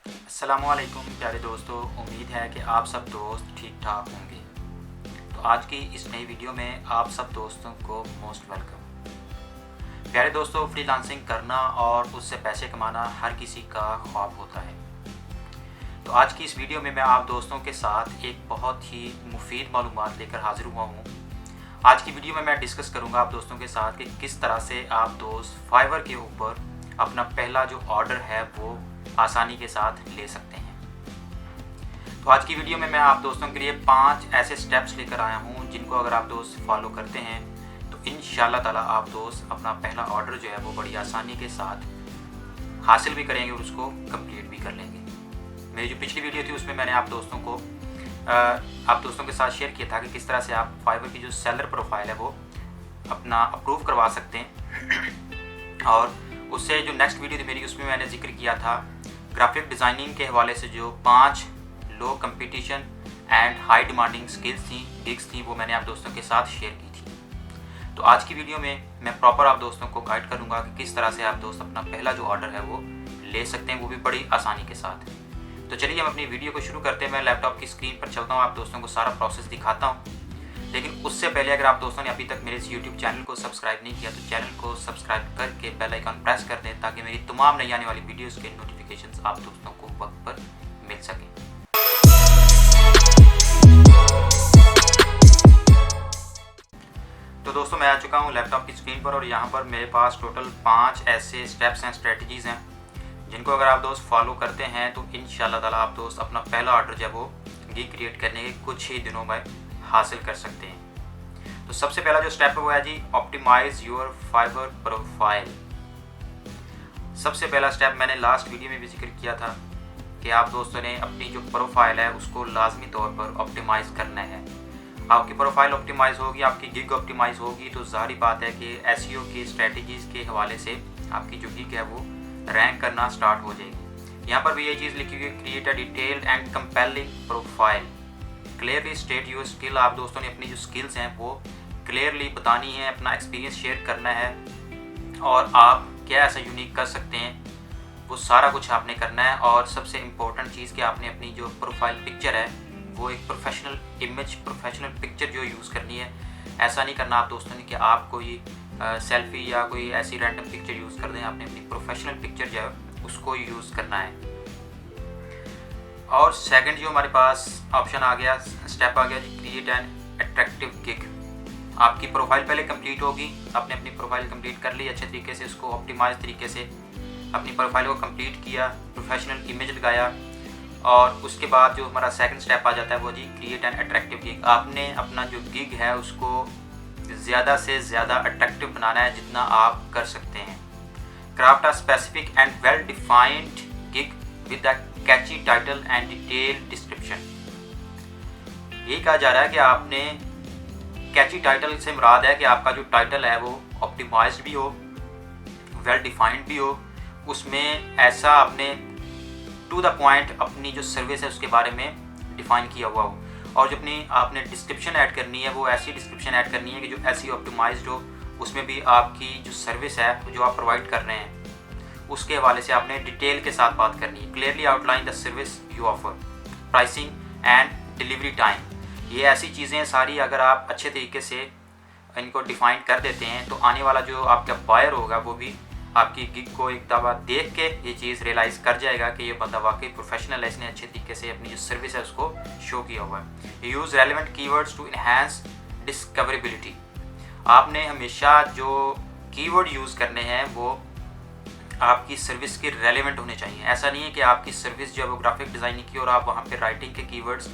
अस्सलामुअलैकुम प्यारे दोस्तों, उम्मीद है कि आप सब दोस्त ठीक ठाक होंगे। तो आज की इस नई वीडियो में आप सब दोस्तों को मोस्ट वेलकम। प्यारे दोस्तों, फ्रीलांसिंग करना और उससे पैसे कमाना हर किसी का ख्वाब होता है। तो आज की इस वीडियो में मैं आप दोस्तों के साथ एक बहुत ही मुफीद मालूमात लेकर हाजिर हुआ हूँ। आज की वीडियो में मैं डिस्कस करूँगा आप दोस्तों के साथ कि किस तरह से आप दोस्त फाइवर के ऊपर अपना पहला जो ऑर्डर है वो आसानी के साथ ले सकते हैं। तो आज की वीडियो में मैं आप दोस्तों के लिए 5 ऐसे स्टेप्स लेकर आया हूँ जिनको अगर आप दोस्त फॉलो करते हैं तो इंशाल्लाह ताला आप दोस्त अपना पहला ऑर्डर जो है वो बड़ी आसानी के साथ हासिल भी करेंगे और उसको कंप्लीट भी कर लेंगे। मेरी जो पिछली वीडियो थी उसमें मैंने आप दोस्तों के साथ शेयर किया था कि किस तरह से आप फाइवर की जो सेलर प्रोफाइल है वो अपना अप्रूव करवा सकते हैं। और उससे जो नेक्स्ट वीडियो थी मेरी उसमें मैंने जिक्र किया था ग्राफिक डिज़ाइनिंग के हवाले से जो 5 low competition and high demanding skills थी, गिग्स थी, वो मैंने आप दोस्तों के साथ शेयर की थी। तो आज की वीडियो में मैं प्रॉपर आप दोस्तों को गाइड करूंगा कि किस तरह से आप दोस्त अपना पहला जो ऑर्डर है वो ले सकते हैं, वो भी बड़ी आसानी के साथ। तो चलिए हम अपनी वीडियो को शुरू करते हैं। मैं लैपटॉप की स्क्रीन पर चलता हूँ, आप दोस्तों को सारा प्रोसेस दिखाता हूँ। लेकिन उससे पहले अगर आप दोस्तों ने अभी तक मेरे इस यूट्यूब चैनल को सब्सक्राइब नहीं किया तो चैनल को सब्सक्राइब करके बेल आइकन प्रेस कर दें ताकि मेरी तमाम नई आने वाली वीडियोस के नोटिफिकेशंस आप दोस्तों को वक्त पर मिल सकें। तो दोस्तों मैं आ चुका हूँ लैपटॉप की स्क्रीन पर और यहाँ पर मेरे पास टोटल 5 ऐसे स्टेप्स हैं, स्ट्रेटजीज़ हैं जिनको अगर आप दोस्त फॉलो करते हैं तो इंशाल्लाह ताला आप दोस्त अपना पहला ऑर्डर जब वो गिग क्रिएट करने के कुछ ही दिनों में हासिल कर सकते हैं। तो सबसे पहला जो स्टेप है वो है जी ऑप्टिमाइज योर फाइवर प्रोफाइल। सबसे पहला स्टेप मैंने लास्ट वीडियो में भी जिक्र किया था कि आप दोस्तों ने अपनी जो प्रोफाइल है उसको लाजमी तौर पर ऑप्टिमाइज करना है। आपकी प्रोफाइल ऑप्टिमाइज होगी, आपकी गिग ऑप्टिमाइज होगी तो जाहिर बात है कि एसईओ की स्ट्रेटजीज़ के हवाले से आपकी जो गिग है वो रैंक करना स्टार्ट हो जाएगी। यहाँ पर भी ये चीज़ लिखी हुई है, create a detailed and compelling profile, clearly state your skill. आप दोस्तों ने अपनी जो स्किल्स हैं वो क्लियरली बतानी है, अपना एक्सपीरियंस शेयर करना है और आप क्या ऐसा यूनिक कर सकते हैं वो सारा कुछ आपने करना है। और सबसे इम्पोर्टेंट चीज़ कि आपने अपनी जो प्रोफाइल पिक्चर है वो एक प्रोफेशनल इमेज, प्रोफेशनल पिक्चर जो यूज़ करनी है। ऐसा नहीं करना आप दोस्तों ने कि आप कोई सेल्फी या कोई ऐसी रैंडम पिक्चर यूज़ कर दें। आपने अपनी प्रोफेशनल पिक्चर जो है उसको यूज़ करना है। और सेकंड जो हमारे पास ऑप्शन आ गया, स्टेप आ गया जी क्रिएट एन अट्रैक्टिव गिग। आपकी प्रोफाइल पहले कंप्लीट होगी, आपने अपनी प्रोफाइल कंप्लीट कर ली अच्छे तरीके से, उसको ऑप्टिमाइज तरीके से अपनी प्रोफाइल को कंप्लीट किया, प्रोफेशनल इमेज लगाया और उसके बाद जो हमारा सेकंड स्टेप आ जाता है वो जी क्रिएट एन अट्रैक्टिव गिग। आपने अपना जो गिग है उसको ज़्यादा से ज़्यादा अट्रैक्टिव बनाना है जितना आप कर सकते हैं। Craft a specific and well defined gig with a Kainchi title and detail description. यही कहा जा रहा है कि आपने कैची टाइटल से मुराद है कि आपका जो टाइटल है वो ऑप्टिमाइज्ड भी हो, वेल डिफाइंड भी हो, उसमें ऐसा आपने टू द पॉइंट अपनी जो सर्विस है उसके बारे में डिफाइन किया हुआ हो। और जो अपनी आपने डिस्क्रिप्शन ऐड करनी है वो ऐसी डिस्क्रिप्शन ऐड करनी है कि जो ऐसी ऑप्टिमाइज्ड हो, उसमें भी आपकी जो सर्विस है जो आप प्रोवाइड कर रहे हैं उसके हवाले से आपने डिटेल के साथ बात करनी है। Clearly outline the service you offer, pricing and delivery time. ये ऐसी चीज़ें सारी अगर आप अच्छे तरीके से इनको डिफाइन कर देते हैं तो आने वाला जो आपका बायर होगा वो भी आपकी गिग को एक दफ़ा देख के ये चीज़ रियलाइज़ कर जाएगा कि ये बंदा वाकई प्रोफेशनल है, इसने अच्छे तरीके से अपनी जो सर्विस है उसको शो किया हुआ है। Use relevant keywords to enhance discoverability. आपने हमेशा जो कीवर्ड यूज़ करने हैं वो आपकी सर्विस के रेलेवेंट होने चाहिए। ऐसा नहीं है कि आपकी सर्विस जो है वो ग्राफिक डिज़ाइनिंग की और आप वहाँ पे राइटिंग के कीवर्ड्स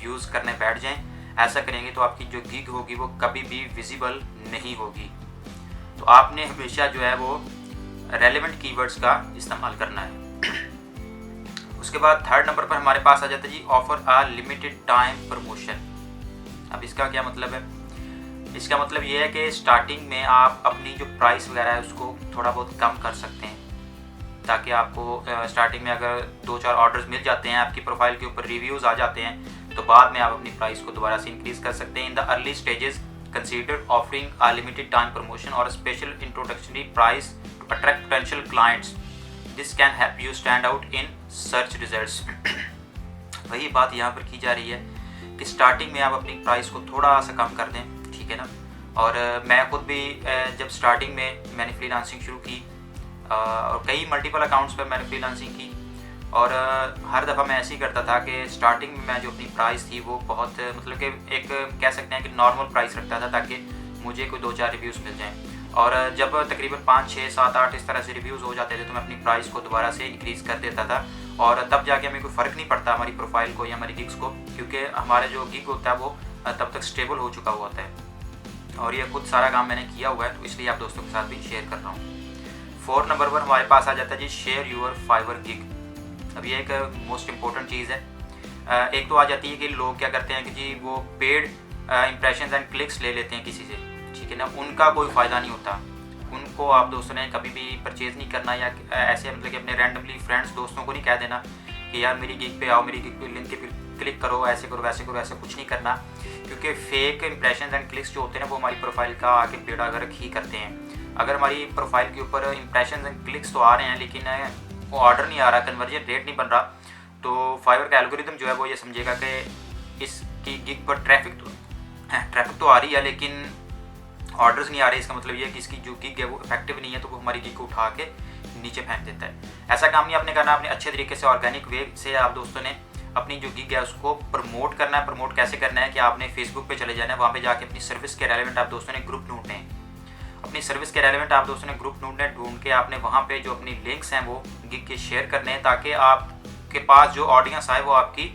यूज़ करने बैठ जाएं। ऐसा करेंगे तो आपकी जो गिग होगी वो कभी भी विजिबल नहीं होगी। तो आपने हमेशा जो है वो रेलेवेंट कीवर्ड्स का इस्तेमाल करना है। उसके बाद थर्ड नंबर पर हमारे पास आ जाता है जी offer a limited time promotion. अब इसका क्या मतलब है? इसका मतलब ये है कि स्टार्टिंग में आप अपनी जो प्राइस वगैरह है उसको थोड़ा बहुत कम कर सकते हैं ताकि आपको स्टार्टिंग में अगर 2-4 ऑर्डर्स मिल जाते हैं, आपकी प्रोफाइल के ऊपर रिव्यूज़ आ जाते हैं तो बाद में आप अपनी प्राइस को दोबारा से इंक्रीज़ कर सकते हैं। In the early stages consider offering a limited time promotion और special introductory price to attract potential clients. This can help you stand out in search results. वही बात यहाँ पर की जा रही है कि स्टार्टिंग में आप अपनी प्राइस को थोड़ा सा कम कर दें, ठीक है ना। और मैं खुद भी जब स्टार्टिंग में मैंने फ्रीलांसिंग शुरू की और कई मल्टीपल अकाउंट्स पर मैंने फ्रीलांसिंग की, और हर दफ़ा मैं ऐसे ही करता था कि स्टार्टिंग में मैं जो अपनी प्राइस थी वो बहुत मतलब कि एक कह सकते हैं कि नॉर्मल प्राइस रखता था ताकि मुझे कोई 2-4 रिव्यूज़ मिल जाएं। और जब तकरीबन 5, 6, 7, 8 इस तरह से रिव्यूज़ हो जाते थे तो मैं अपनी प्राइस को दोबारा से इंक्रीज़ कर देता था, और तब जाके हमें कोई फ़र्क नहीं पड़ता हमारी प्रोफाइल को या हमारी गिग्स को, क्योंकि हमारा जो गिग होता है वो तब तक स्टेबल हो चुका हुआ होता है। और ये खुद सारा काम मैंने किया हुआ है, तो इसलिए आप दोस्तों के साथ भी शेयर कर रहा हूँ। 4 नंबर पर हमारे पास आ जाता है जी शेयर यूर फाइवर गिग। अब ये एक मोस्ट इम्पोर्टेंट चीज़ है। एक तो आ जाती है कि लोग क्या करते हैं कि जी वो पेड इंप्रेशंस एंड क्लिक्स ले लेते हैं किसी से, ठीक है ना। उनका कोई फ़ायदा नहीं होता, उनको आप दोस्तों ने कभी भी परचेज़ नहीं करना, या ऐसे मतलब कि अपने रैंडमली फ्रेंड्स दोस्तों को नहीं कह देना कि यार मेरी गिग पे आओ, मेरी गिग पे लिंक पे क्लिक करो, ऐसे करो वैसे करो, ऐसा कुछ नहीं करना, क्योंकि फेक इंप्रेशंस एंड क्लिक्स जो होते हैं ना वो हमारी प्रोफाइल का आगे बेड़ा गर्क ही करते हैं। अगर हमारी प्रोफाइल के ऊपर इंप्रेशंस एंड क्लिक्स तो आ रहे हैं लेकिन वो ऑर्डर नहीं आ रहा, कन्वर्जन रेट नहीं बन रहा, तो फाइवर का एल्गोरिदम जो है वो ये समझेगा कि इसकी गिग पर ट्रैफिक तो आ रही है लेकिन ऑर्डर्स नहीं आ रहे, इसका मतलब ये है कि इसकी जो गिग है वो इफेक्टिव नहीं है, तो वो हमारी गिग को उठा के नीचे फेंक देता है। ऐसा काम नहीं आपने करना, आपने अच्छे तरीके से ऑर्गेनिक वे से आप दोस्तों ने अपनी जो गिग है उसको प्रमोट करना है। प्रमोट कैसे करना है कि आपने फेसबुक पे चले जाना है, वहाँ पे जाके अपनी सर्विस के रेलेवेंट आप दोस्तों ने ग्रुप ढूंढने हैं। अपनी सर्विस के रेलेवेंट आप दोस्तों ने ग्रुप ढूंढ के आपने वहाँ पे जो अपनी लिंक्स हैं वो गिग के शेयर करने हैं, ताकि आपके पास जो ऑडियंस आए वो आपकी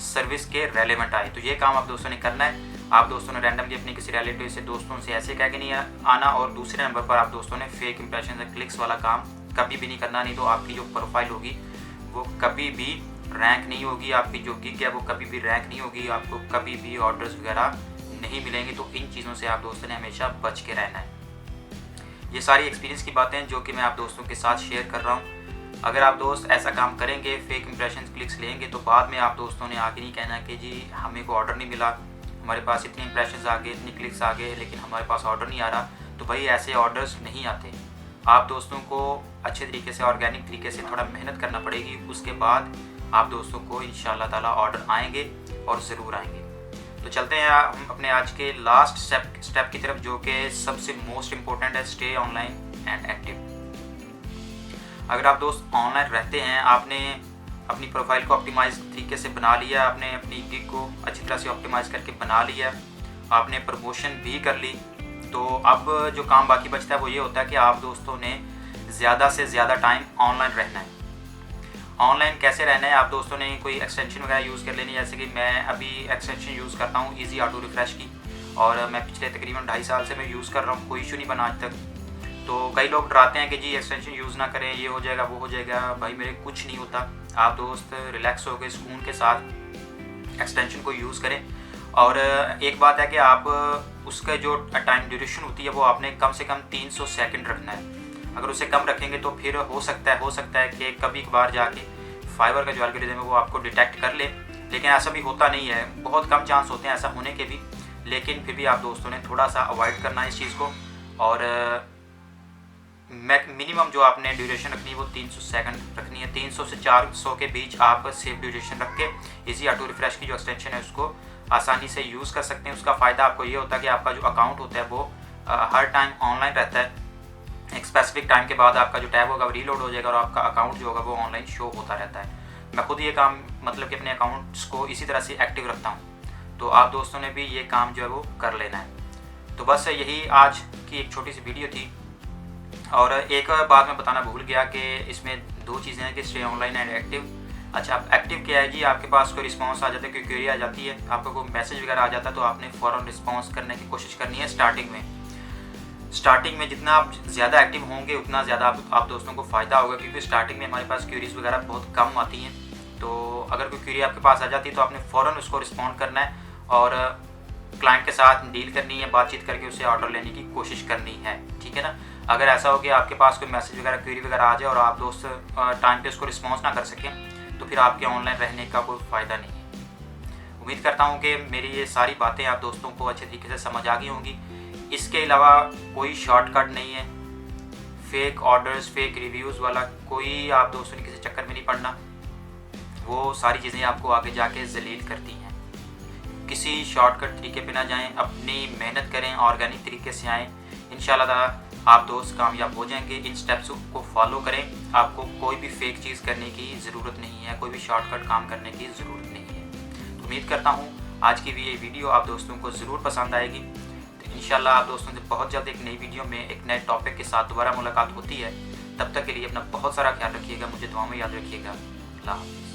सर्विस के रेलेवेंट आए। तो ये काम आप दोस्तों ने करना है। आप दोस्तों ने रैंडमली अपने किसी रिलेटिव से, दोस्तों से ऐसे कह के नहीं आना, और दूसरे नंबर पर आप दोस्तों ने फेक इंप्रेशन या क्लिक्स वाला काम कभी भी नहीं करना, नहीं तो आपकी जो प्रोफाइल होगी वो कभी भी रैंक नहीं होगी, आपकी जो गिग है वो कभी भी रैंक नहीं होगी, आपको कभी भी ऑर्डर्स वगैरह नहीं मिलेंगे। तो इन चीज़ों से आप दोस्तों ने हमेशा बच के रहना है। ये सारी एक्सपीरियंस की बातें हैं जो कि मैं आप दोस्तों के साथ शेयर कर रहा हूँ। अगर आप दोस्त ऐसा काम करेंगे, फेक इंप्रेशन क्लिक्स लेंगे, तो बाद में आप दोस्तों ने आगे नहीं कहना कि जी हमें को ऑर्डर नहीं मिला, हमारे पास इतने इंप्रेशंस आ गए, इतनी क्लिक्स आ गए, लेकिन हमारे पास ऑर्डर नहीं आ रहा। तो भाई ऐसे ऑर्डर्स नहीं आते। आप दोस्तों को अच्छे तरीके से, ऑर्गेनिक तरीके से थोड़ा मेहनत करना पड़ेगी, उसके बाद आप दोस्तों को इंशाल्लाह ताला ऑर्डर आएंगे और ज़रूर आएंगे। तो चलते हैं हम अपने आज के लास्ट स्टेप की तरफ, जो कि सबसे मोस्ट इम्पोर्टेंट है, स्टे ऑनलाइन एंड एक्टिव। अगर आप दोस्त ऑनलाइन रहते हैं, आपने अपनी प्रोफाइल को ऑप्टिमाइज तरीके से बना लिया, आपने अपनी गिग को अच्छी तरह से ऑप्टिमाइज करके बना लिया, आपने प्रमोशन भी कर ली, तो अब जो काम बाकी बचता है वो ये होता है कि आप दोस्तों ने ज़्यादा से ज़्यादा टाइम ऑनलाइन रहना है। ऑनलाइन कैसे रहना है, आप दोस्तों ने कोई एक्सटेंशन वगैरह यूज़ कर लेनी है। जैसे कि मैं अभी एक्सटेंशन यूज़ करता हूँ ईजी ऑटो रिफ्रेश की, और मैं पिछले तकरीबन 2.5 साल से मैं यूज़ कर रहा हूँ, कोई इशू नहीं बना आज तक। तो कई लोग डराते हैं कि जी एक्सटेंशन यूज़ ना करें, ये हो जाएगा वो हो जाएगा। भाई मेरे कुछ नहीं होता। आप दोस्त रिलैक्स हो गए, सुकून के साथ एक्सटेंशन को यूज़ करें। और एक बात है कि आप उसका जो टाइम ड्यूरेशन होती है वो आपने कम से कम 300 सेकंड रखना है। अगर उसे कम रखेंगे तो फिर हो सकता है कि कभी कभार जाके फाइवर का जो एल्गोरिथम है वो आपको डिटेक्ट कर ले, लेकिन ऐसा भी होता नहीं है, बहुत कम चांस होते हैं ऐसा होने के भी। लेकिन फिर भी आप दोस्तों ने थोड़ा सा अवॉइड करना है इस चीज़ को, और मिनिमम जो आपने ड्यूरेशन रखनी है वो 300 सेकंड रखनी है। 300 से 400 के बीच आप सेव ड्यूरेशन रख के इजी ऑटो रिफ्रेश की जो एक्सटेंशन है उसको आसानी से यूज़ कर सकते हैं। उसका फ़ायदा आपको ये होता है कि आपका जो अकाउंट होता है वो हर टाइम ऑनलाइन रहता है। एक स्पेसिफिक टाइम के बाद आपका जो टैब होगा वो रीलोड हो जाएगा और आपका अकाउंट जो होगा वो ऑनलाइन शो होता रहता है। मैं खुद ये काम मतलब कि अपने अकाउंट्स को इसी तरह से एक्टिव रखता हूँ, तो आप दोस्तों ने भी ये काम जो है वो कर लेना है। तो बस यही आज की एक छोटी सी वीडियो थी। और एक बात मैं बताना भूल गया कि इसमें 2 चीज़ें हैं कि स्टे ऑनलाइन एंड एक्टिव। अच्छा, आप एक्टिव क्या है जी, आपके पास कोई रिस्पांस आ जाता है, कोई क्वेरी आ जाती है, आपको कोई मैसेज वगैरह आ जाता है, तो आपने फ़ौरन रिस्पांस करने की कोशिश करनी है। स्टार्टिंग में जितना आप ज़्यादा एक्टिव होंगे उतना ज़्यादा आप दोस्तों को फ़ायदा होगा, क्योंकि स्टार्टिंग में हमारे पास क्वेरीज़ वगैरह बहुत कम आती हैं। तो अगर कोई क्वेरी आपके पास आ जाती है तो आपने फ़ौरन उसको रिस्पॉन्ड करना है और क्लाइंट के साथ डील करनी है, बातचीत करके उससे ऑर्डर लेने की कोशिश करनी है, ठीक है ना। अगर ऐसा हो कि आपके पास कोई मैसेज वगैरह, क्वेरी वगैरह आ जाए और आप दोस्त टाइम पे उसको रिस्पॉन्स ना कर सकें, तो फिर आपके ऑनलाइन रहने का कोई फ़ायदा नहीं है। उम्मीद करता हूँ कि मेरी ये सारी बातें आप दोस्तों को अच्छे तरीके से समझ आ गई होंगी। इसके अलावा कोई शॉर्टकट नहीं है, फेक ऑर्डर्स, फेक रिव्यूज़ वाला कोई आप दोस्तों ने किसी चक्कर में नहीं पड़ना। वो सारी चीज़ें आपको आगे जाके ज़लील करती हैं। किसी शॉर्टकट तरीके पे ना जाएं, अपनी मेहनत करें, ऑर्गेनिक तरीके से आएँ। इंशाल्लाह ताला आप दोस्त कामयाब हो जाएंगे। इन स्टेप्स को फॉलो करें, आपको कोई भी फेक चीज़ करने की ज़रूरत नहीं है, कोई भी शॉर्टकट काम करने की ज़रूरत नहीं है। तो उम्मीद करता हूँ आज की भी ये वीडियो आप दोस्तों को ज़रूर पसंद आएगी। तो इंशाल्लाह आप दोस्तों से बहुत जल्द एक नई वीडियो में एक नए टॉपिक के साथ दोबारा मुलाकात होती है। तब तक के लिए अपना बहुत सारा ख्याल रखिएगा, मुझे दुआ में याद रखिएगा। अल्लाह हाफ़िज़।